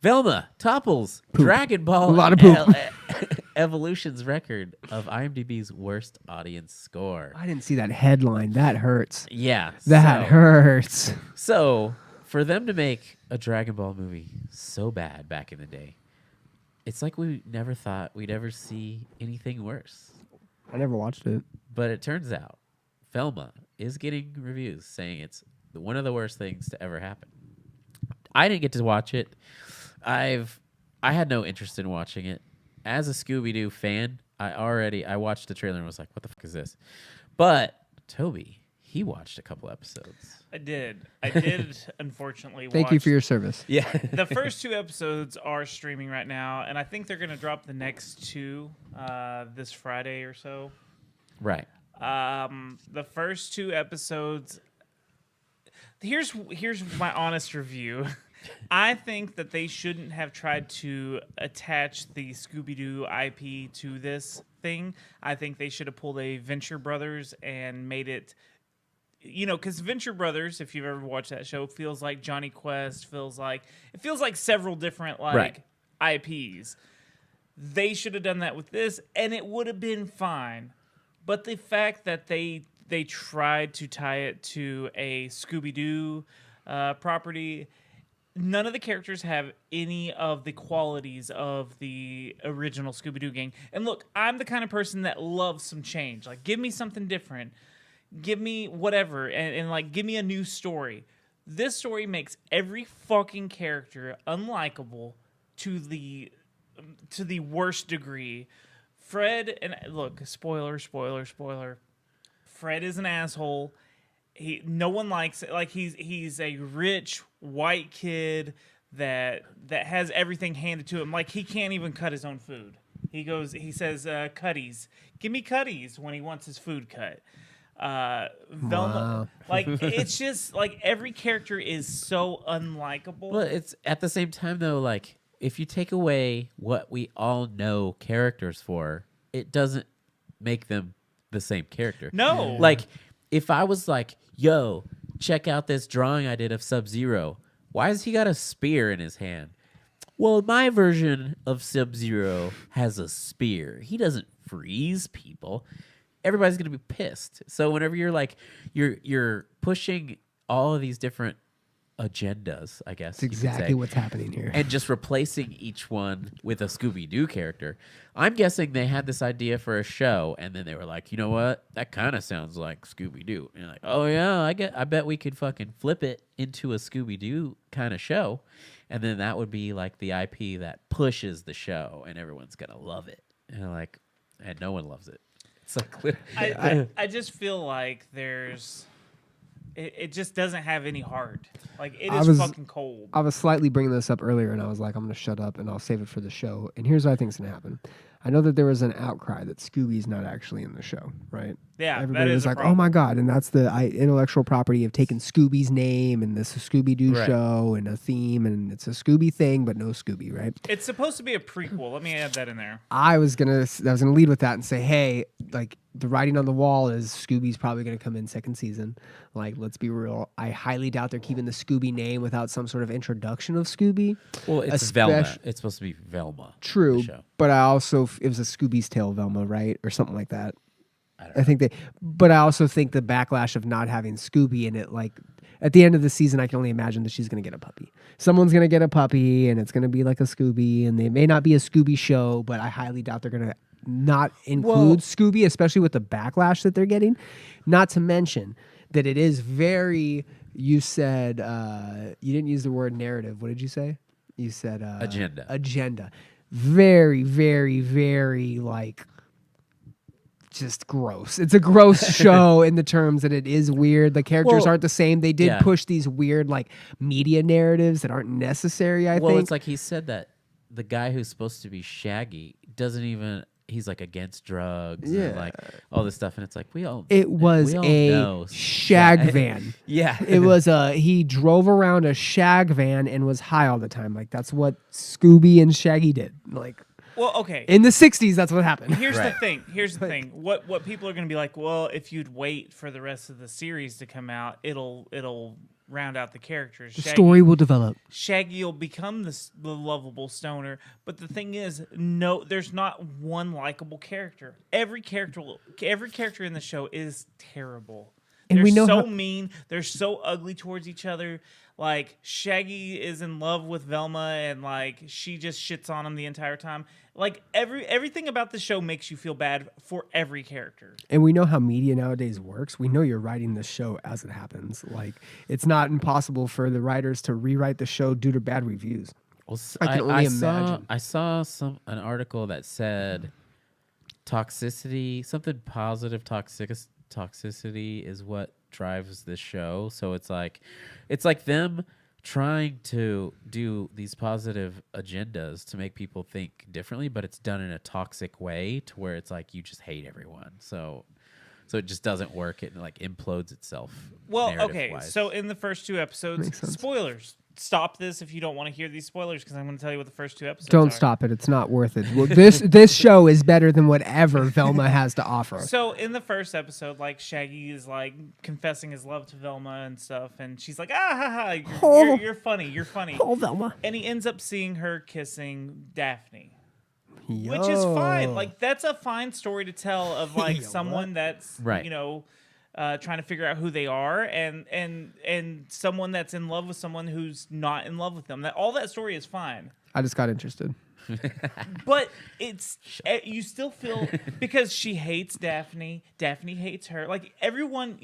Velma topples Dragon Ball A lot of poop. Evolution's record of IMDb's worst audience score. I didn't see that headline. That hurts. Yeah. That hurts. So, for them to make a Dragon Ball movie so bad back in the day, it's like we never thought we'd ever see anything worse. I never watched it. But it turns out Velma is getting reviews saying it's one of the worst things to ever happen. I didn't get to watch it. I had no interest in watching it. As a Scooby-Doo fan, I watched the trailer and was like, what the fuck is this? But Toby, he watched a couple episodes. I did, unfortunately. Thank you for your service. Yeah. The first 2 episodes are streaming right now, and I think they're going to drop the next 2 this Friday or so. Right. The first 2 episodes. Here's my honest review. I think that they shouldn't have tried to attach the Scooby-Doo IP to this thing. I think they should have pulled a Venture Brothers and made it, because Venture Brothers, if you've ever watched that show, feels like Johnny Quest, feels like several different IPs. They should have done that with this, and it would have been fine. But the fact that they tried to tie it to a Scooby-Doo property, none of the characters have any of the qualities of the original Scooby-Doo gang. And look, I'm the kind of person that loves some change. Like, give me something different. Give me whatever. And like, give me a new story. This story makes every fucking character unlikable to the worst degree. Fred, and look, spoiler. Fred is an asshole. No one likes it. Like, he's a rich white kid that has everything handed to him. Like, he can't even cut his own food. He says, cutties. Give me cutties when he wants his food cut. Velma, like, it's just like every character is so unlikable. Well, it's at the same time though, like, if you take away what we all know characters for, it doesn't make them the same character. No. Like, if I was like, yo, check out this drawing I did of Sub-Zero. Why has he got a spear in his hand? Well, my version of Sub-Zero has a spear. He doesn't freeze people. Everybody's going to be pissed. So whenever you're like, you're pushing all of these different agendas, I guess. That's exactly what's happening here. And just replacing each one with a Scooby-Doo character. I'm guessing they had this idea for a show, and then they were like, you know what? That kind of sounds like Scooby-Doo. And you're like, oh yeah, I bet we could fucking flip it into a Scooby-Doo kind of show. And then that would be like the IP that pushes the show, and everyone's gonna love it. And no one loves it. It's like, I just feel like there's... It just doesn't have any heart. Like, it is fucking cold. I was slightly bringing this up earlier, and I was like, I'm going to shut up, and I'll save it for the show. And here's what I think is going to happen. I know that there was an outcry that Scooby's not actually in the show, right? Yeah, everybody was like, problem. oh my God. And that's the intellectual property of taking Scooby's name and this Scooby-Doo show and a theme, and it's a Scooby thing, but no Scooby, right? It's supposed to be a prequel. Let me add that in there. I was gonna lead with that and say, hey, like, the writing on the wall is Scooby's probably gonna come in second season. Like, let's be real. I highly doubt they're keeping the Scooby name without some sort of introduction of Scooby. well, it's Velma. It's supposed to be Velma. True, the show. but I also it was a Scooby's Tale Velma, right, or something like that. I think but I also think the backlash of not having Scooby in it, like, at the end of the season, I can only imagine that she's going to get a puppy. Someone's going to get a puppy, and it's going to be like a Scooby, and they may not be a Scooby show, but I highly doubt they're going to not include Scooby, especially with the backlash that they're getting. Not to mention that it is very, you said, you didn't use the word narrative. What did you say? You said agenda. Agenda. Very, very, very, like, just gross. It's a gross show in the terms that it is weird. The characters aren't the same. They did push these weird, like, media narratives that aren't necessary, I think. Well, it's like he said that the guy who's supposed to be Shaggy doesn't even... He's like against drugs and like all this stuff, and it's like it was a shag van. Yeah, it was he drove around a shag van and was high all the time. Like, that's what Scooby and Shaggy did. Like, well, okay, in the 60s, that's what happened. Here's the thing. Here's the thing. What people are going to be like? Well, if you'd wait for the rest of the series to come out, it'll round out the characters. The story will develop. Shaggy will become the lovable stoner, but the thing is, no, there's not one likable character. Every character in the show is terrible. And They're we know so how- mean. They're so ugly towards each other. Like, Shaggy is in love with Velma, and like she just shits on him the entire time. Like, everything about the show makes you feel bad for every character. And we know how media nowadays works. We know you're writing the show as it happens. Like, it's not impossible for the writers to rewrite the show due to bad reviews. Well, I can only imagine. I saw an article that said toxicity, something positive toxicity is what drives this show. So it's like them trying to do these positive agendas to make people think differently, but it's done in a toxic way to where it's like you just hate everyone. So it just doesn't work. It like implodes itself. Well, okay. narrative-wise. So in the first 2 episodes, Makes sense. spoilers. Stop this if you don't want to hear these spoilers, because I'm going to tell you what the first 2 episodes Don't are. stop it. It's not worth it. Well, this show is better than whatever Velma has to offer. So in the first episode, like, Shaggy is like confessing his love to Velma and stuff, and she's like, ah ha ha, you're funny, you're funny. Oh, Velma. And he ends up seeing her kissing Daphne. Yo. Which is fine. Like, that's a fine story to tell of like Yo, someone that's Right. trying to figure out who they are, and someone that's in love with someone who's not in love with them. All that story is fine. I just got interested. But it's you still feel, because she hates Daphne. Daphne hates her. Like, everyone,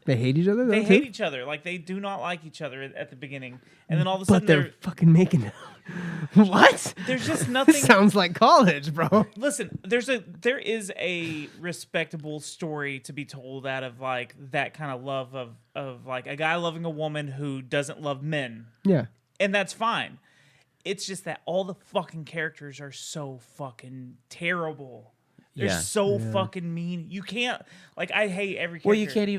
They hate each other? they though, hate too? each other. Like, they do not like each other at the beginning, and then all of a But sudden they're fucking making it. What? there's just nothing. Sounds like college, bro. Listen, there is a respectable story to be told out of like that kind of love of like a guy loving a woman who doesn't love men, Yeah. and that's fine. It's just that all the fucking characters are so fucking terrible. They're Yeah. so fucking mean. You can't, like, I hate every character. Well,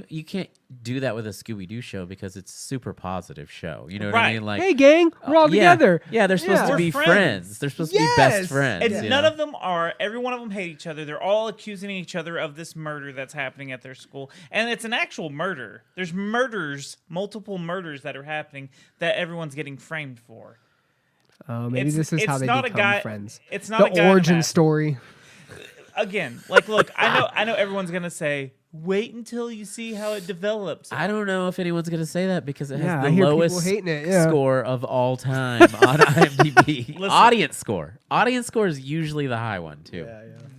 you can't do that with a Scooby Doo show because it's a super positive show. You know what I Right. mean? Like, Hey, gang, we're all yeah, together. Yeah, they're supposed Yeah. to We're be friends. friends. They're supposed to be Yes. best friends. And you none know? of them are. Every one of them hate each other. They're all accusing each other of this murder that's happening at their school. And it's an actual murder. There's multiple murders that are happening that everyone's getting framed for. Oh, maybe It's- this is how it's they not a become guy- friends. it's not a guy the in a origin mask. story. Again, like, look, I know everyone's going to say, wait until you see how it develops. I don't know if anyone's going to say that because it has Yeah, I the hear people lowest hating it, yeah. score of all time on IMDb. Listen. Audience score. Audience score is usually the high one, too.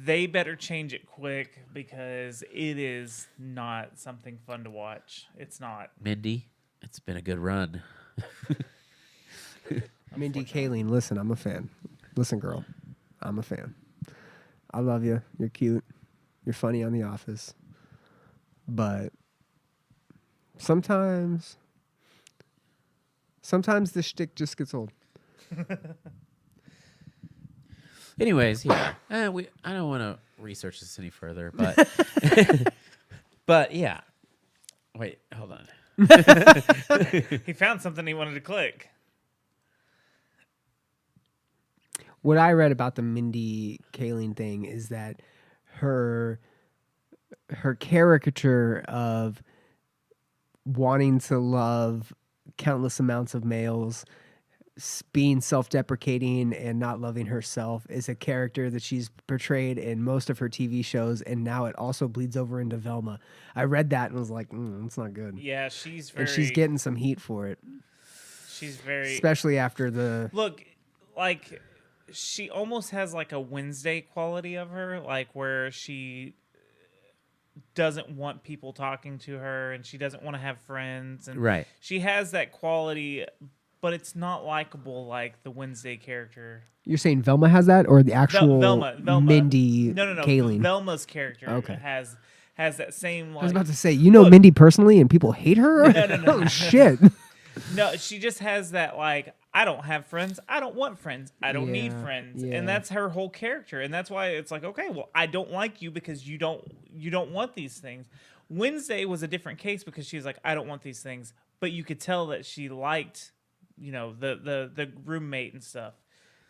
They better change it quick, because it is not something fun to watch. It's not. Mindy, it's been a good run. Mindy Kaling, listen, I'm a fan. Listen, girl, I'm a fan. I love you. You're cute. You're funny on The Office. But sometimes the shtick just gets old. Anyways, yeah. I don't want to research this any further, but but yeah. Wait, hold on. He found something he wanted to click. What I read about the Mindy Kaling thing is that her caricature of wanting to love countless amounts of males, being self-deprecating and not loving herself, is a character that she's portrayed in most of her TV shows, and now it also bleeds over into Velma. I read that and was like, it's not good. Yeah, she's And she's getting some heat for it, She's very. especially after the... Look, like, she almost has like a Wednesday quality of her, like where she doesn't want people talking to her and she doesn't want to have friends, and Right. she has that quality, but it's not likable like the Wednesday character. You're saying Velma has that, or the actual Velma. Mindy No. Kaling? Velma's character Okay. has that same. Like, I was about to say, you know Look. Mindy personally, and people hate her? No. Oh, shit. No, she just has that, like, I don't have friends. I don't want friends. I don't need Yeah, friends. yeah. And that's her whole character. And that's why it's like, okay, well, I don't like you because you don't want these things. Wednesday was a different case because she's like, I don't want these things. But you could tell that she liked, the roommate and stuff.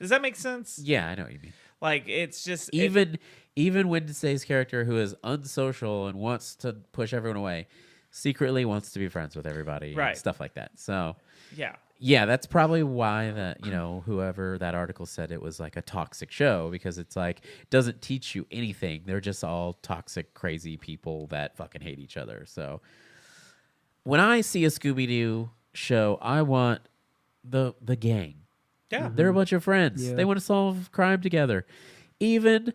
Does that make sense? Yeah, I know what you mean. Like, it's just Even Wednesday's character, who is unsocial and wants to push everyone away, secretly wants to be friends with everybody, Right. and stuff like that. So Yeah. yeah, that's probably why that, whoever that article said it was like a toxic show, because it's like it doesn't teach you anything. They're just all toxic, crazy people that fucking hate each other. So when I see a Scooby-Doo show, I want the gang. Yeah. They're a bunch of friends. Yeah. They want to solve crime together. Even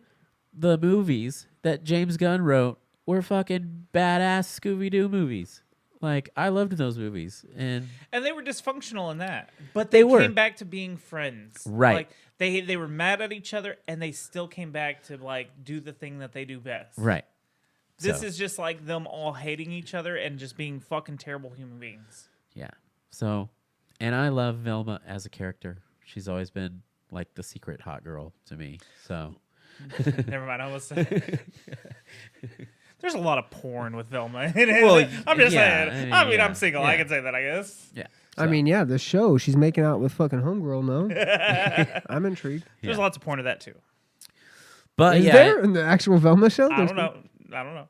the movies that James Gunn wrote were fucking badass Scooby-Doo movies. Like, I loved those movies. And they were dysfunctional in that, but They they were. came back to being friends. Right. Like they were mad at each other, and they still came back to like do the thing that they do best. right. This So, is just like them all hating each other and just being fucking terrible human beings. yeah. So, and I love Velma as a character. She's always been like the secret hot girl to me. So, Never mind. I was. There's a lot of porn with Velma. In it. Well, I'm just yeah, saying. I I mean, mean, yeah, I'm single. I yeah. can say that, I guess. yeah. I So, mean, yeah, the show she's making out with fucking homegirl. No, I'm intrigued. There's Yeah. lots of porn of that too. but Is yeah, there in the actual Velma show? I don't know.